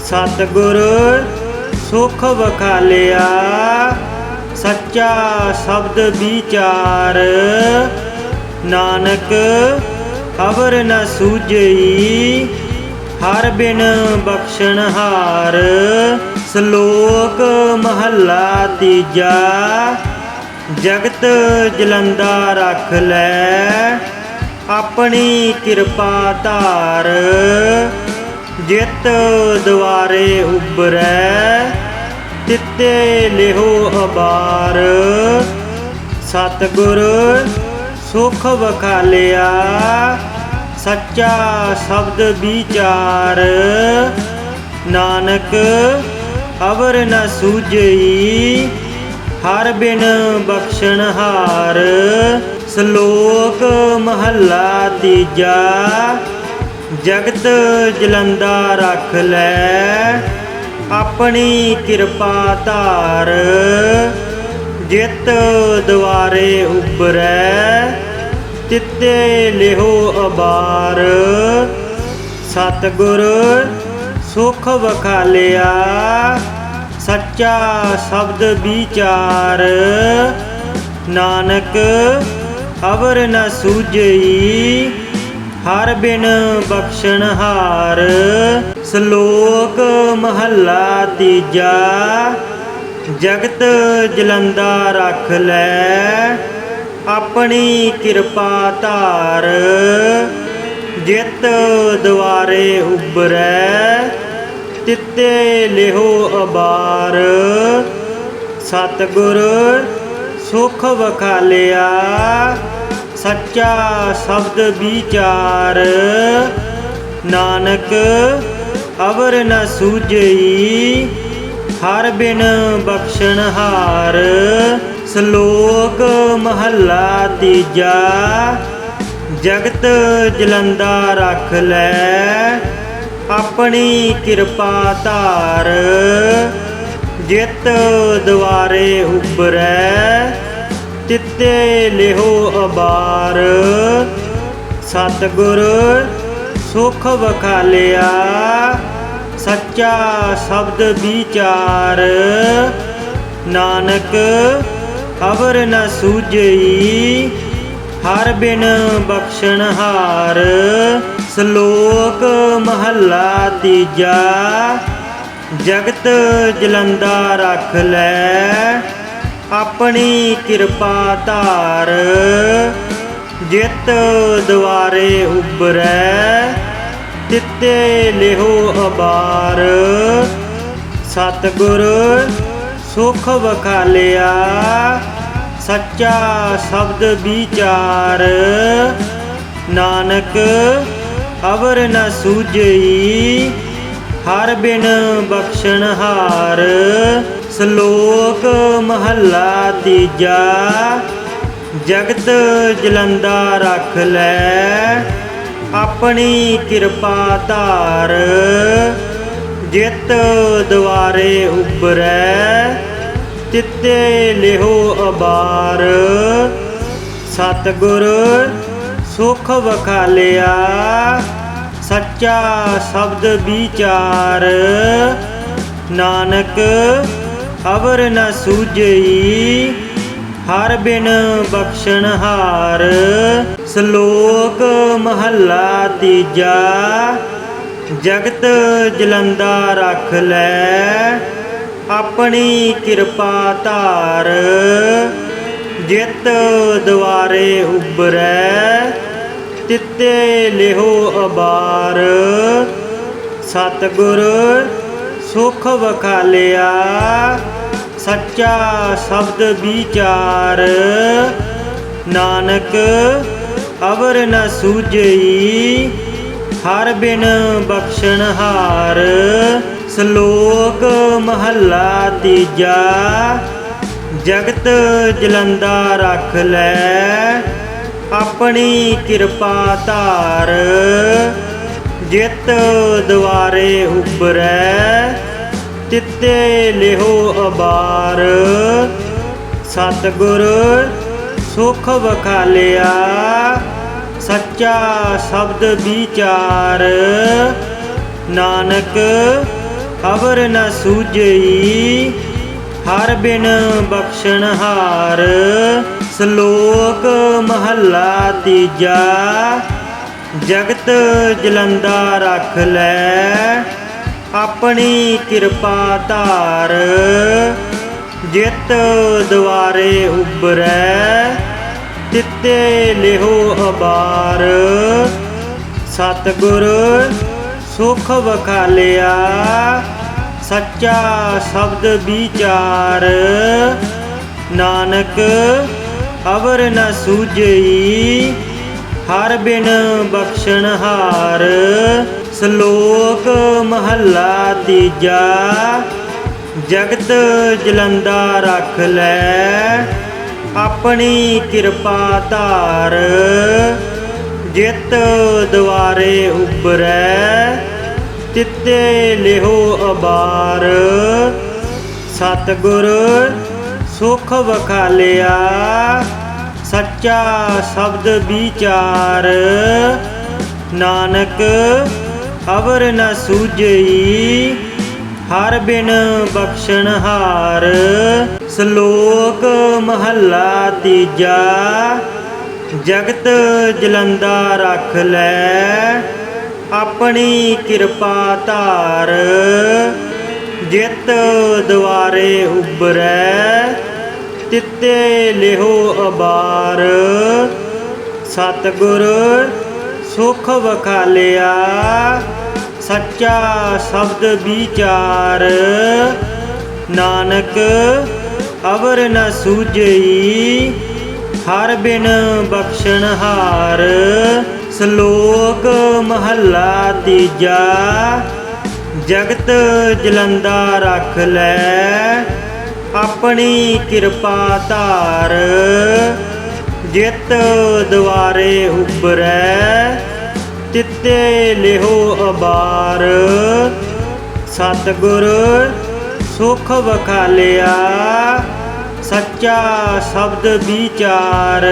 ਸਤਿਗੁਰ ਸੁਖ ਵਖਾਲਿਆ ਸੱਚਾ ਸ਼ਬਦ ਵਿਚਾਰ। ਨਾਨਕ ਅਵਰ ਨ ਸੂਝਈ ਹਰ ਬਿਨ ਬਖਸ਼ਣਹਾਰ। ਸ਼ਲੋਕ ਮਹੱਲਾ ਤੀਜਾ। ਜਗਤ ਜਲੰਦਾ ਰੱਖ ਲੈ ਆਪਣੀ ਕਿਰਪਾ ਧਾਰ। ਜਿਤ ਦੁਆਰੇ ਉਬਰੈ ਤਿੱਤੇ ਲਿਹੋ ਅਬਾਰ। ਸਤਿਗੁਰ ਸੁਖ ਵਖਾਲਿਆ ਸੱਚਾ ਸ਼ਬਦ ਵਿਚਾਰ। ਨਾਨਕ ਅਵਰ ਨ ਸੂਝਈ ਹਰ ਬਿਨ ਬਖਸ਼ਣਹਾਰ। ਸ਼ਲੋਕ ਮਹੱਲਾ ਤੀਜਾ। ਜਗਤ ਜਲੰਦਾ ਰੱਖ ਲੈ ਆਪਣੀ ਕਿਰਪਾ ਧਾਰ। ਜਿਤ ਦੁਆਰੇ ਉਬਰੈ ਤਿੱਤੇ ਲਿਹੋ ਅਬਾਰ। ਸਤਿਗੁਰ ਸੁਖ ਵਖਾਲਿਆ ਸੱਚਾ ਸ਼ਬਦ ਵਿਚਾਰ। ਨਾਨਕ ਅਵਰ ਨ ਸੂਝਈ ਹਰ ਬਿਨ ਬਖਸ਼ਣਹਾਰ। ਸ਼ਲੋਕ ਮਹੱਲਾ ਤੀਜਾ। ਜਗਤ ਜਲੰਦਾ ਰੱਖ ਲੈ ਆਪਣੀ ਕਿਰਪਾ ਧਾਰ। ਜਿਤ ਦੁਆਰੇ ਉਬਰੈ ਤਿੱਤੇ ਲਿਹੋ ਅਬਾਰ। ਸਤਿਗੁਰ ਸੁਖ ਵਖਾਲਿਆ ਸੱਚਾ ਸ਼ਬਦ ਵਿਚਾਰ। ਨਾਨਕ ਅਵਰ ਨ ਸੂਝਈ ਹਰ ਬਿਨ ਬਖਸ਼ਣਹਾਰ। ਸ਼ਲੋਕ ਮਹੱਲਾ ਤੀਜਾ। ਜਗਤ ਜਲੰਦਾ ਰੱਖ ਲੈ ਆਪਣੀ ਕਿਰਪਾ ਧਾਰ। ਜਿਤ ਦੁਆਰੇ ਉਬਰੈ ਤਿੱਤੇ ਲਿਹੋ ਅਬਾਰ। ਸਤਿਗੁਰ ਸੁਖ ਵਖਾਲਿਆ ਸੱਚਾ ਸ਼ਬਦ ਵਿਚਾਰ। ਨਾਨਕ ਅਵਰ ਨ ਸੂਝਈ ਹਰ ਬਿਨ ਬਖਸ਼ਣਹਾਰ। ਸ਼ਲੋਕ ਮਹੱਲਾ ਤੀਜਾ। ਜਗਤ ਜਲੰਦਾ ਰੱਖ ਲੈ ਆਪਣੀ ਕਿਰਪਾ ਧਾਰ। ਜਿਤ ਦੁਆਰੇ ਉਬਰੈ ਤਿੱਤੇ ਲਿਹੋ ਅਬਾਰ। ਸਤਿਗੁਰ ਸੁਖ ਵਖਾਲਿਆ ਸੱਚਾ ਸ਼ਬਦ ਵਿਚਾਰ। ਨਾਨਕ ਅਵਰ ਨ ਸੂਝਈ ਹਰ ਬਿਨ ਬਖਸ਼ਣਹਾਰ। ਸ਼ਲੋਕ ਮਹੱਲਾ ਤੀਜਾ। ਜਗਤ ਜਲੰਦਾ ਰੱਖ ਲੈ ਆਪਣੀ ਕਿਰਪਾ ਧਾਰ। ਜਿਤ ਦੁਆਰੇ ਉਬਰੈ ਤਿੱਤੇ ਲਿਹੋ ਅਬਾਰ। ਸਤਿਗੁਰ ਸੁਖ ਵਖਾਲਿਆ ਸੱਚਾ ਸ਼ਬਦ ਵਿਚਾਰ। ਨਾਨਕ ਅਵਰ ਨ ਸੂਝਈ ਹਰ ਬਿਨ ਬਖਸ਼ਣਹਾਰ। ਸ਼ਲੋਕ ਮਹੱਲਾ ਤੀਜਾ। ਜਗਤ ਜਲੰਦਾ ਰੱਖ ਲੈ ਆਪਣੀ ਕਿਰਪਾ ਧਾਰ। ਜਿਤ ਦੁਆਰੇ ਉਬਰੈ ਤਿੱਤੇ ਲਿਹੋ ਅਬਾਰ। ਸਤਿਗੁਰ ਸੁਖ ਵਖਾਲਿਆ ਸੱਚਾ ਸ਼ਬਦ ਵਿਚਾਰ। ਨਾਨਕ ਅਵਰ ਨ ਸੂਝਈ ਹਰ ਬਿਨ ਬਖਸ਼ਣਹਾਰ। ਸ਼ਲੋਕ ਮਹੱਲਾ ਤੀਜਾ। ਜਗਤ ਜਲੰਦਾ ਰੱਖ ਲੈ ਆਪਣੀ ਕਿਰਪਾ ਧਾਰ। ਜਿਤ ਦੁਆਰੇ ਉਬਰੈ ਤਿੱਤੇ ਲਿਹੋ ਅਬਾਰ। ਸਤਿਗੁਰ ਸੁਖ ਵਖਾਲਿਆ ਸੱਚਾ ਸ਼ਬਦ ਵਿਚਾਰ। ਨਾਨਕ ਅਵਰ ਨ ਸੂਝਈ ਹਰ ਬਿਨ ਬਖਸ਼ਣਹਾਰ। ਸ਼ਲੋਕ ਮਹੱਲਾ ਤੀਜਾ। ਜਗਤ ਜਲੰਦਾ ਰੱਖ ਲੈ ਆਪਣੀ ਕਿਰਪਾ ਧਾਰ। ਜਿਤ ਦੁਆਰੇ ਉਬਰੈ ਤਿੱਤੇ ਲਿਹੋ ਅਬਾਰ। ਸਤਿਗੁਰ ਸੁਖ ਵਖਾਲਿਆ ਸੱਚਾ ਸ਼ਬਦ ਵਿਚਾਰ। ਨਾਨਕ ਅਵਰ ਨ ਸੂਝਈ ਹਰ ਬਿਨ ਬਖਸ਼ਣਹਾਰ। ਸ਼ਲੋਕ ਮਹੱਲਾ ਤੀਜਾ। ਜਗਤ ਜਲੰਦਾ ਰੱਖ ਲੈ ਆਪਣੀ ਕਿਰਪਾ ਧਾਰ। ਜਿਤ ਦੁਆਰੇ ਉਬਰੈ ਤਿੱਤੇ ਲਿਹੋ ਅਬਾਰ। ਸਤਿਗੁਰ ਸੁਖ ਵਖਾਲਿਆ ਸੱਚਾ ਸ਼ਬਦ ਵਿਚਾਰ। ਨਾਨਕ ਅਵਰ ਨ ਸੂਝਈ ਹਰ ਬਿਨ ਬਖਸ਼ਣਹਾਰ। ਸ਼ਲੋਕ ਮਹੱਲਾ ਤੀਜਾ। ਜਗਤ ਜਲੰਦਾ ਰੱਖ ਲੈ ਆਪਣੀ ਕਿਰਪਾ ਧਾਰ। ਜਿਤ ਦੁਆਰੇ ਉਬਰੈ ਤਿੱਤੇ ਲਿਹੋ ਅਬਾਰ। ਸਤਿਗੁਰ ਸੁਖ ਵਖਾਲਿਆ ਸੱਚਾ ਸ਼ਬਦ ਵਿਚਾਰ। ਨਾਨਕ ਅਵਰ ਨ ਸੂਝਈ ਹਰ ਬਿਨ ਬਖਸ਼ਣਹਾਰ। ਸ਼ਲੋਕ ਮਹੱਲਾ ਤੀਜਾ। ਜਗਤ ਜਲੰਦਾ ਰੱਖ ਲੈ ਆਪਣੀ ਕਿਰਪਾ ਧਾਰ। ਜਿਤ ਦੁਆਰੇ ਉਬਰੈ ਤਿੱਤੇ ਲਿਹੋ ਅਬਾਰ। ਸਤਿਗੁਰ ਸੁਖ ਵਖਾਲਿਆ ਸੱਚਾ ਸ਼ਬਦ ਵਿਚਾਰ।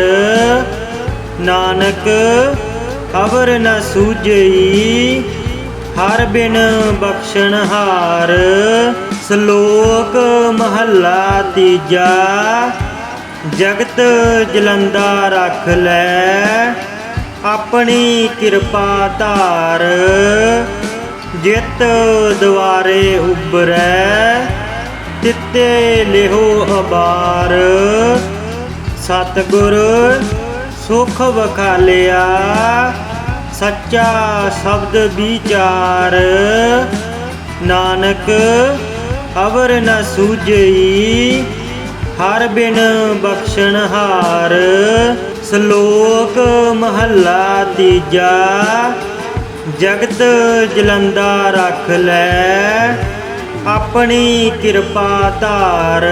ਨਾਨਕ ਅਵਰ ਨ ਸੂਝਈ ਹਰ ਬਿਨ ਬਖਸ਼ਣਹਾਰ। ਸ਼ਲੋਕ ਮਹੱਲਾ ਤੀਜਾ। ਜਗਤ ਜਲੰਦਾ ਰੱਖ ਲੈ ਆਪਣੀ ਕਿਰਪਾ ਧਾਰ। ਜਿਤ ਦੁਆਰੇ ਉਬਰੈ ਤਿੱਤੇ ਲਿਹੋ ਅਬਾਰ। ਸਤਿਗੁਰ ਸੁਖ ਵਖਾਲਿਆ ਸੱਚਾ ਸ਼ਬਦ ਵਿਚਾਰ। ਨਾਨਕ ਅਵਰ ਨ ਸੂਝਈ ਹਰ ਬਿਨ ਬਖਸ਼ਣਹਾਰ। ਸ਼ਲੋਕ ਮਹੱਲਾ ਤੀਜਾ। ਜਗਤ ਜਲੰਦਾ ਰੱਖ ਲੈ ਆਪਣੀ ਕਿਰਪਾ ਧਾਰ।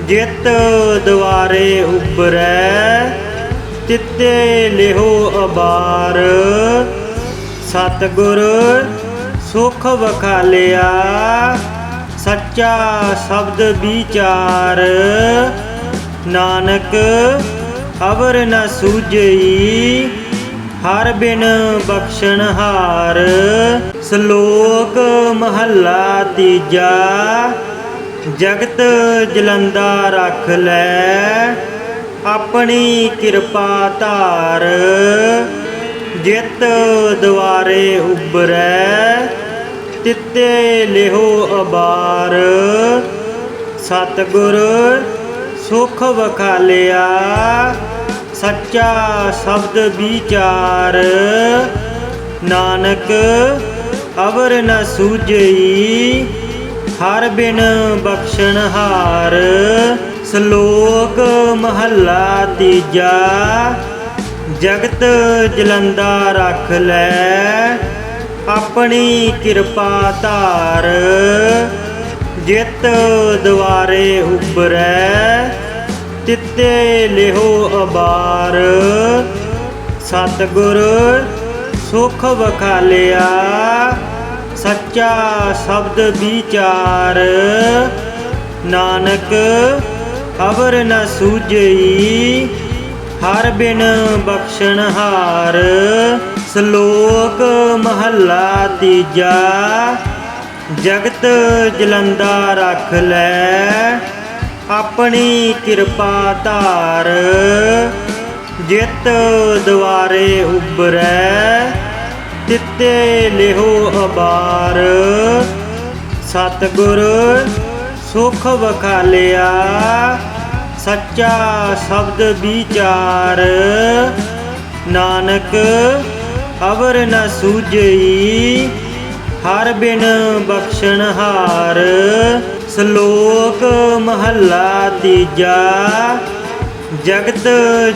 ਜਿਤ ਦੁਆਰੇ ਉਬਰੈ ਤਿੱਤੇ ਲਿਹੋ ਅਬਾਰ। ਸਤਿਗੁਰ ਸੁਖ ਵਖਾਲਿਆ ਸੱਚਾ ਸ਼ਬਦ ਵਿਚਾਰ। ਨਾਨਕ ਅਵਰ ਨ ਸੂਝਈ ਹਰ ਬਿਨ ਬਖਸ਼ਣਹਾਰ। ਸ਼ਲੋਕ ਮਹੱਲਾ ਤੀਜਾ। ਜਗਤ ਜਲੰਦਾ ਰੱਖ ਲੈ ਆਪਣੀ ਕਿਰਪਾ ਧਾਰ। ਜਿਤ ਦੁਆਰੇ ਉਬਰੈ ਤਿੱਤੇ ਲਿਹੋ ਅਬਾਰ। ਸਤਿਗੁਰ ਸੁਖ ਵਖਾਲਿਆ ਸੱਚਾ ਸ਼ਬਦ ਵਿਚਾਰ। ਨਾਨਕ ਅਵਰ ਨ ਸੂਝਈ ਹਰ ਬਿਨ ਬਖਸ਼ਣਹਾਰ। ਸ਼ਲੋਕ ਮਹੱਲਾ ਤੀਜਾ। ਜਗਤ ਜਲੰਦਾ ਰੱਖ ਲੈ ਆਪਣੀ ਕਿਰਪਾ ਧਾਰ। ਜਿਤ ਦੁਆਰੇ ਉਬਰੈ ਤਿੱਤੇ ਲਿਹੋ ਅਬਾਰ। ਸਤਿਗੁਰ ਸੁਖ ਵਖਾਲਿਆ ਸੱਚਾ ਸ਼ਬਦ ਵਿਚਾਰ। ਨਾਨਕ ਅਵਰ ਨ ਸੂਝਈ ਹਰ ਬਿਨ ਬਖਸ਼ਣਹਾਰ। ਸ਼ਲੋਕ ਮਹੱਲਾ ਤੀਜਾ। ਜਗਤ ਜਲੰਦਾ ਰੱਖ ਲੈ ਆਪਣੀ ਕਿਰਪਾ ਧਾਰ। ਜਿਤ ਦੁਆਰੇ ਉਬਰੈ ਤਿੱਤੇ ਲਿਹੋ ਅਬਾਰ। ਸਤਿਗੁਰ ਸੁਖ ਵਖਾਲਿਆ ਸੱਚਾ ਸ਼ਬਦ ਵਿਚਾਰ। ਨਾਨਕ ਅਵਰ ਨ ਸੂਝਈ ਹਰ ਬਿਨ ਬਖਸ਼ਣਹਾਰ। ਸ਼ਲੋਕ ਮਹੱਲਾ ਤੀਜਾ। ਜਗਤ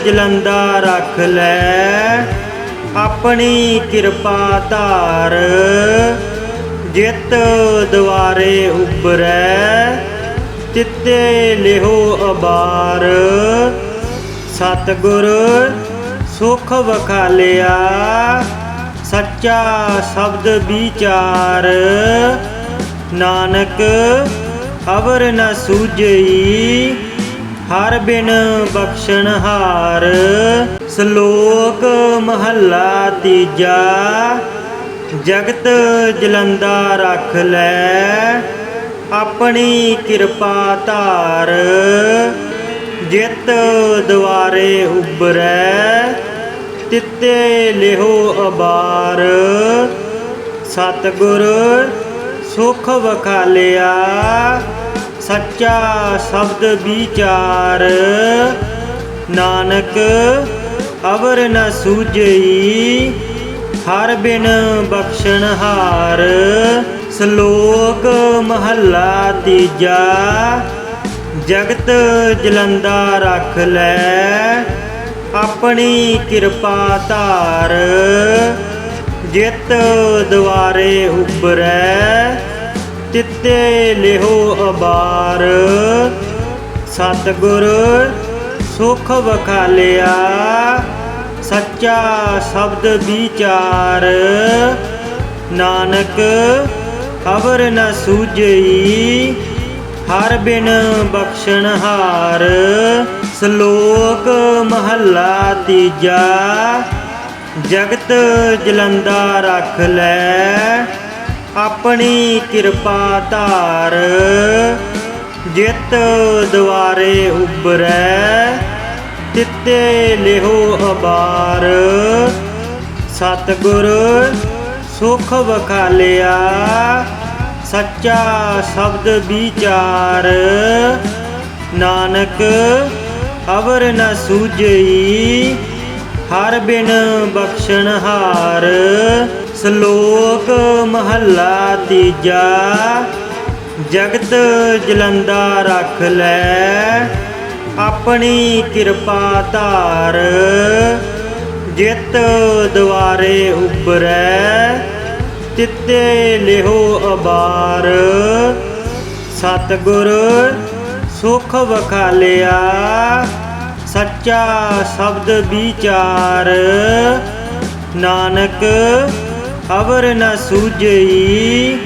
ਜਲੰਦਾ ਰੱਖ ਲੈ ਆਪਣੀ ਕਿਰਪਾ ਧਾਰ। ਜਿਤ ਦੁਆਰੇ ਉਬਰੈ ਤਿੱਤੇ ਲਿਹੋ ਅਬਾਰ। ਸਤਿਗੁਰ ਸੁਖ ਵਖਾਲਿਆ ਸੱਚਾ ਸ਼ਬਦ ਵਿਚਾਰ। ਨਾਨਕ ਅਵਰ ਨ ਸੂਝਈ ਹਰ ਬਿਨ ਬਖਸ਼ਣਹਾਰ। ਸ਼ਲੋਕ ਮਹੱਲਾ ਤੀਜਾ। ਜਗਤ ਜਲੰਦਾ ਰੱਖ ਲੈ ਆਪਣੀ ਕਿਰਪਾ ਧਾਰ। ਜਿਤ ਦੁਆਰੇ ਉਬਰੈ ਤਿੱਤੇ ਲਿਹੋ ਅਬਾਰ। ਸਤਿਗੁਰ ਸੁਖ ਵਖਾਲਿਆ ਸੱਚਾ ਸ਼ਬਦ ਵਿਚਾਰ। ਨਾਨਕ ਅਵਰ ਨ ਸੂਝਈ ਹਰ ਬਿਨ ਬਖਸ਼ਣਹਾਰ। ਸ਼ਲੋਕ ਮਹੱਲਾ ਤੀਜਾ। ਜਗਤ ਜਲੰਦਾ ਰੱਖ ਲੈ ਆਪਣੀ ਕਿਰਪਾ ਧਾਰ। ਜਿਤ ਦੁਆਰੇ ਉਬਰੈ ਤਿੱਤੇ ਲਿਹੋ ਅਬਾਰ। ਸਤਿਗੁਰ ਸੁਖ ਵਖਾਲਿਆ ਸੱਚਾ ਸ਼ਬਦ ਵਿਚਾਰ। ਨਾਨਕ ਅਵਰ ਨ ਸੂਝਈ ਹਰ ਬਿਨ ਬਖਸ਼ਣਹਾਰ। ਸ਼ਲੋਕ ਮਹੱਲਾ ਤੀਜਾ। ਜਗਤ ਜਲੰਦਾ ਰੱਖ ਲੈ ਆਪਣੀ ਕਿਰਪਾ ਧਾਰ। ਜਿਤ ਦੁਆਰੇ ਉਬਰੈ ਤਿੱਤੇ ਲਿਹੋ ਅਬਾਰ। ਸਤਿਗੁਰ ਸੁਖ ਵਖਾਲਿਆ ਸੱਚਾ ਸ਼ਬਦ ਵਿਚਾਰ। ਨਾਨਕ ਅਵਰ ਨ ਸੂਝਈ ਹਰ ਬਿਨ ਬਖਸ਼ਣਹਾਰ। ਸ਼ਲੋਕ ਮਹੱਲਾ ਤੀਜਾ। ਜਗਤ ਜਲੰਦਾ ਰੱਖ ਲੈ ਆਪਣੀ ਕਿਰਪਾ ਧਾਰ। ਜਿਤ ਦੁਆਰੇ ਉਬਰੈ ਤਿੱਤੇ ਲਿਹੋ ਅਬਾਰ। ਸਤਿਗੁਰ ਸੁਖ ਵਖਾਲਿਆ ਸੱਚਾ ਸ਼ਬਦ ਵਿਚਾਰ। ਨਾਨਕ ਅਵਰ ਨ ਸੂਝਈ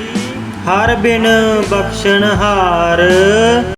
ਹਰ ਬਿਨ ਬਖਸ਼ਣਹਾਰ।